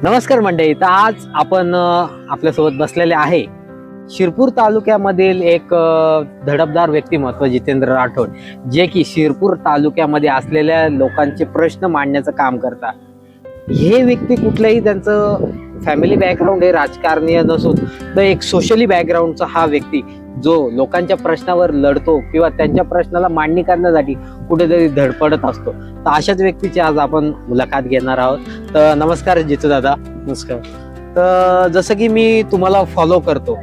नमस्कार मंडळी, तर आज आपण आपल्यासोबत बसलेले आहे शिरपूर तालुक्यामधील एक धडकदार व्यक्तिमत्व जितेंद्र राठोड, जे की शिरपूर तालुक्यामध्ये असलेल्या लोकांचे प्रश्न मांडण्याचं काम करतात. हे व्यक्ती कुठलंही त्यांचं फॅमिली बॅकग्राऊंड हे राजकारणीय नसून तर एक सोशली बॅकग्राऊंडचा हा व्यक्ती जो लोकांच्या प्रश्नावर लढतो किंवा त्यांच्या प्रश्नाला मांडणी करण्यासाठी कुठेतरी धडपडत असतो. तर अशाच व्यक्तीची आज आपण मुलाखत घेणार आहोत. तर नमस्कार जितू दादा. नमस्कार. तर जसं की मी तुम्हाला फॉलो करतो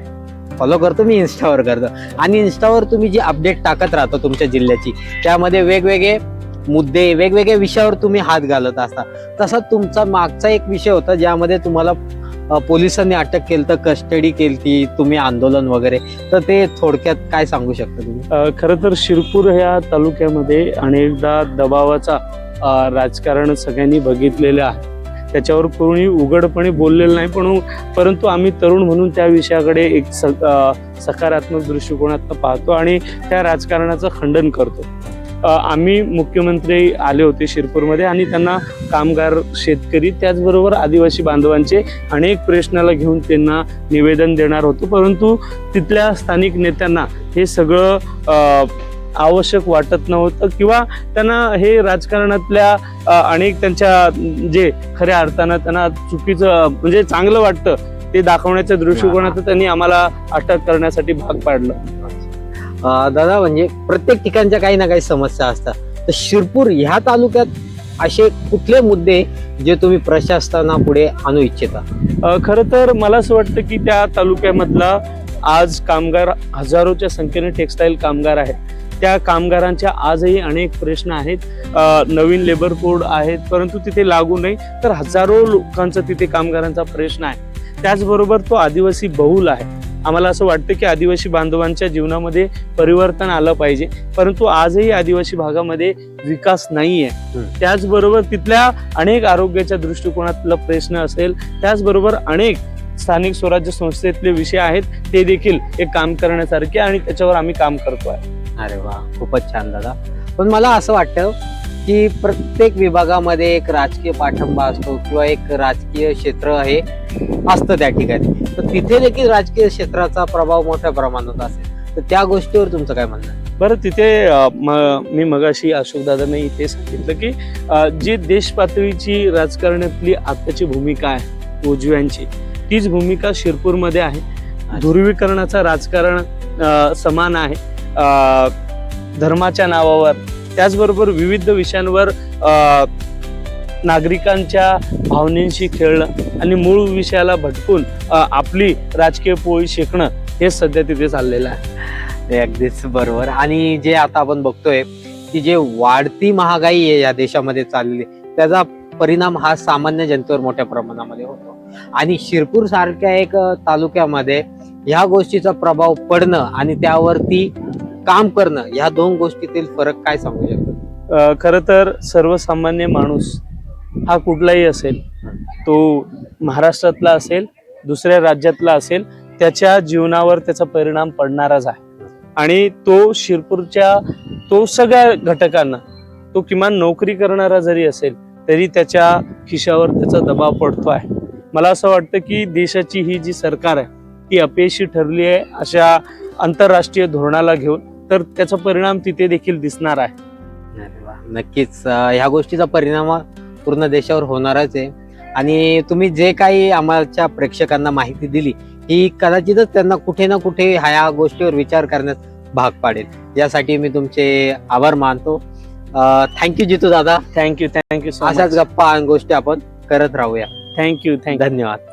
मी इन्स्टावर करतो, आणि इन्स्टावर तुम्ही जी अपडेट टाकत राहता तुमच्या जिल्ह्याची, त्यामध्ये वेगवेगळे मुद्दे वेगवेगळ्या विषयावर तुम्ही हात घालत असता. तसा तुमचा मागचा एक विषय होता ज्यामध्ये तुम्हाला पोलिसांनी अटक केली, तर कस्टडी केली, तुम्ही आंदोलन वगैरे, तर ते थोडक्यात काय सांगू शकता तुम्ही? खरं तर शिरपूर ह्या तालुक्यामध्ये अनेकदा दबावाचा राजकारण सगळ्यांनी बघितलेलं आहे. त्याच्यावर कोणी उघडपणे बोललेलं नाही, परंतु आम्ही तरुण म्हणून त्या विषयाकडे एक सकारात्मक दृष्टिकोनातून पाहतो आणि त्या राजकारणाचं खंडन करतो. आम्ही मुख्यमंत्री आले होते शिरपूरमध्ये आणि त्यांना कामगार, शेतकरी, त्याचबरोबर आदिवासी बांधवांचे अनेक प्रश्नाला घेऊन त्यांना निवेदन देणार होतो, परंतु तिथल्या स्थानिक नेत्यांना हे सगळं आवश्यक वाटत नव्हतं किंवा त्यांना हे राजकारणातल्या अनेक त्यांच्या जे खऱ्या अर्थानं त्यांना चुकीचं म्हणजे चांगलं वाटतं ते दाखवण्याच्या दृष्टिकोनातून त्यांनी आम्हाला अटक करण्यासाठी भाग पाडलं. दादा, म्हणजे प्रत्येक ठिकाणच्या काही ना काही समस्या असतात, तर शिरपूर ह्या तालुक्यात असे कुठले मुद्दे जे तुम्ही प्रशासनापुढे आणू इच्छिता? खरं तर मला असं वाटतं की त्या तालुक्यामधला आज कामगार, हजारोच्या संख्येने टेक्सटाईल कामगार आहेत. त्या कामगारांच्या आजही अनेक प्रश्न आहेत. नवीन लेबर कोड आहेत, परंतु तिथे लागू नाही, तर हजारो लोकांचा तिथे कामगारांचा प्रश्न आहे. त्याचबरोबर तो आदिवासी बहुल आहे. आम्हाला असं वाटतं की आदिवासी बांधवांच्या जीवनामध्ये परिवर्तन आलं पाहिजे, परंतु आजही आदिवासी भागामध्ये विकास नाहीये. त्याचबरोबर तिथल्या अनेक आरोग्याच्या दृष्टिकोनातला प्रश्न असेल, त्याचबरोबर अनेक स्थानिक स्वराज्य संस्थेतले विषय आहेत, ते देखील एक काम करण्यासारखे आणि त्याच्यावर आम्ही काम करतोय. अरे वा, खूपच छान दादा. पण मला असं वाटतं की प्रत्येक विभागामध्ये एक राजकीय पाठिंबा असतो किंवा एक राजकीय क्षेत्र हे असतं त्या ठिकाणी, तर तिथे देखील राजकीय क्षेत्राचा प्रभाव मोठ्या प्रमाणात असेल, तर त्या गोष्टीवर तुमचं काय म्हणणं आहे? बरं, तिथे मी मगाशी अशोक दादांनी इथे सांगितलं की जी देश पातळीची राजकारणातली आताची भूमिका आहे उजव्यांची, तीच भूमिका शिरपूरमध्ये आहे. ध्रुवीकरणाचं राजकारण समान आहे, धर्माच्या नावावर, त्याचबरोबर विविध विषयांवर नागरिकांच्या भावनेशी खेळणं आणि मूळ विषयाला भटकून आपली राजकीय पोळी शेकणं हे सध्या तिथे चाललेलं आहे. अगदीच बरोबर. आणि जे आता आपण बघतोय की जे वाढती महागाई आहे या देशामध्ये चालली, त्याचा परिणाम हा सामान्य जनतेवर मोठ्या प्रमाणामध्ये होतो, आणि शिरपूर सारख्या एक तालुक्यामध्ये ह्या गोष्टीचा प्रभाव पडणं आणि त्यावरती काम करणं, ह्या दोन गोष्टीतील फरक काय सांगू शकतो? खरं तर सर्वसामान्य माणूस हा कुठलाही असेल, तो महाराष्ट्रातला असेल, दुसऱ्या राज्यातला असेल, त्याच्या जीवनावर त्याचा परिणाम पडणारच आहे. आणि तो शिरपूरच्या तो सगळ्या घटकांना, तो किमान नोकरी करणारा जरी असेल तरी त्याच्या खिशावर त्याचा दबाव पडतो आहे. मला असं वाटतं की देशाची ही जी सरकार आहे ती अपयशी ठरली आहे अशा आंतरराष्ट्रीय धोरणाला घेऊन, तर त्याचा परिणाम तिथे देखील दिसणार आहे. नक्कीच ह्या गोष्टीचा परिणाम पूर्ण देशावर होणारच आहे. आणि तुम्ही जे काही आम्हाला प्रेक्षकांना माहिती दिली, ही कदाचितच त्यांना कुठे ना कुठे ह्या गोष्टीवर विचार करण्यास भाग पाडेल. यासाठी मी तुमचे आभार मानतो. थँक्यू जितू दादा. Thank you so much. अशाच गप्पा आणि गोष्टी आपण करत राहूया. थँक्यू. धन्यवाद.